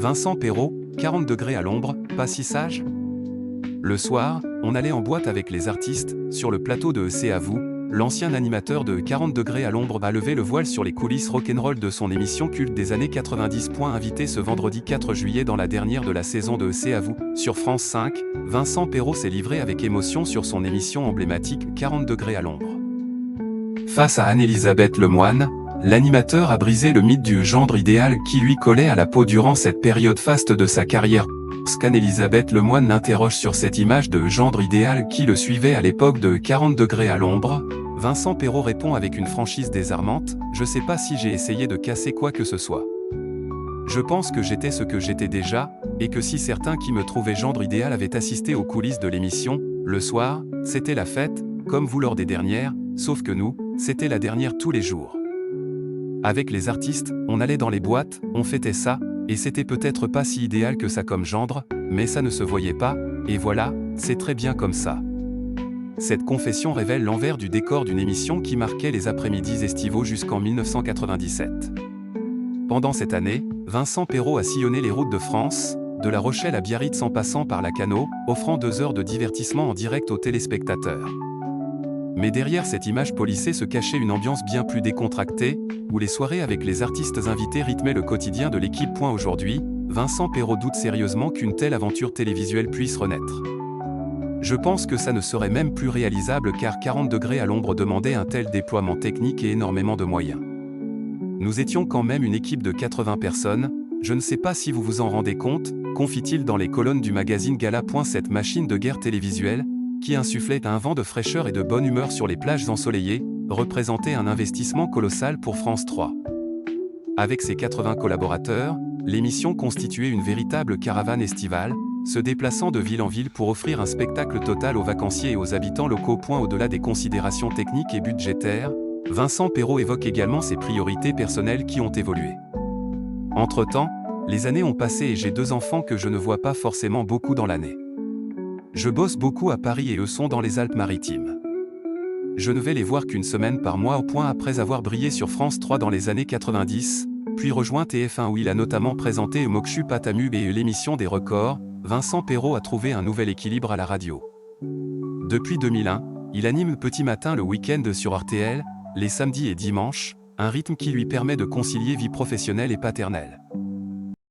Vincent Perrault, 40 degrés à l'ombre, pas si sage? Le soir, on allait en boîte avec les artistes, sur le plateau de C'est à vous. L'ancien animateur de 40 degrés à l'ombre a levé le voile sur les coulisses rock'n'roll de son émission culte des années 90. Invité ce vendredi 4 juillet dans la dernière de la saison de C'est à vous, sur France 5, Vincent Perrault s'est livré avec émotion sur son émission emblématique 40 degrés à l'ombre. Face à Anne-Elisabeth Lemoine, l'animateur a brisé le mythe du gendre idéal qui lui collait à la peau durant cette période faste de sa carrière. Qu'Anne-Elisabeth Lemoine l'interroge sur cette image de gendre idéal qui le suivait à l'époque de 40 degrés à l'ombre, Vincent Perrault répond avec une franchise désarmante: « Je sais pas si j'ai essayé de casser quoi que ce soit. Je pense que j'étais ce que j'étais déjà, et que si certains qui me trouvaient gendre idéal avaient assisté aux coulisses de l'émission, le soir, c'était la fête, comme vous lors des dernières, sauf que nous, c'était la dernière tous les jours. Avec les artistes, on allait dans les boîtes, on fêtait ça, et c'était peut-être pas si idéal que ça comme gendre, mais ça ne se voyait pas, et voilà, c'est très bien comme ça. » Cette confession révèle l'envers du décor d'une émission qui marquait les après-midi estivaux jusqu'en 1997. Pendant cette année, Vincent Perrault a sillonné les routes de France, de La Rochelle à Biarritz en passant par Lacanau, offrant 2 heures de divertissement en direct aux téléspectateurs. Mais derrière cette image polissée se cachait une ambiance bien plus décontractée, où les soirées avec les artistes invités rythmaient le quotidien de l'équipe. Aujourd'hui, Vincent Perrault doute sérieusement qu'une telle aventure télévisuelle puisse renaître. « Je pense que ça ne serait même plus réalisable car 40 degrés à l'ombre demandait un tel déploiement technique et énormément de moyens. Nous étions quand même une équipe de 80 personnes, je ne sais pas si vous vous en rendez compte », confie-t-il dans les colonnes du magazine Gala. Cette machine de guerre télévisuelle, qui insufflait un vent de fraîcheur et de bonne humeur sur les plages ensoleillées, représentait un investissement colossal pour France 3. Avec ses 80 collaborateurs, l'émission constituait une véritable caravane estivale, se déplaçant de ville en ville pour offrir un spectacle total aux vacanciers et aux habitants locaux. Au-delà des considérations techniques et budgétaires, Vincent Perrault évoque également ses priorités personnelles qui ont évolué. Entre-temps, les années ont passé et j'ai 2 enfants que je ne vois pas forcément beaucoup dans l'année. Je bosse beaucoup à Paris et eux sont dans les Alpes-Maritimes. Je ne vais les voir qu'une semaine par mois. Après avoir brillé sur France 3 dans les années 90, puis rejoint TF1 où il a notamment présenté Mokshu Patamub et l'émission des records, Vincent Perrault a trouvé un nouvel équilibre à la radio. Depuis 2001, il anime Petit Matin le week-end sur RTL, les samedis et dimanches, un rythme qui lui permet de concilier vie professionnelle et paternelle.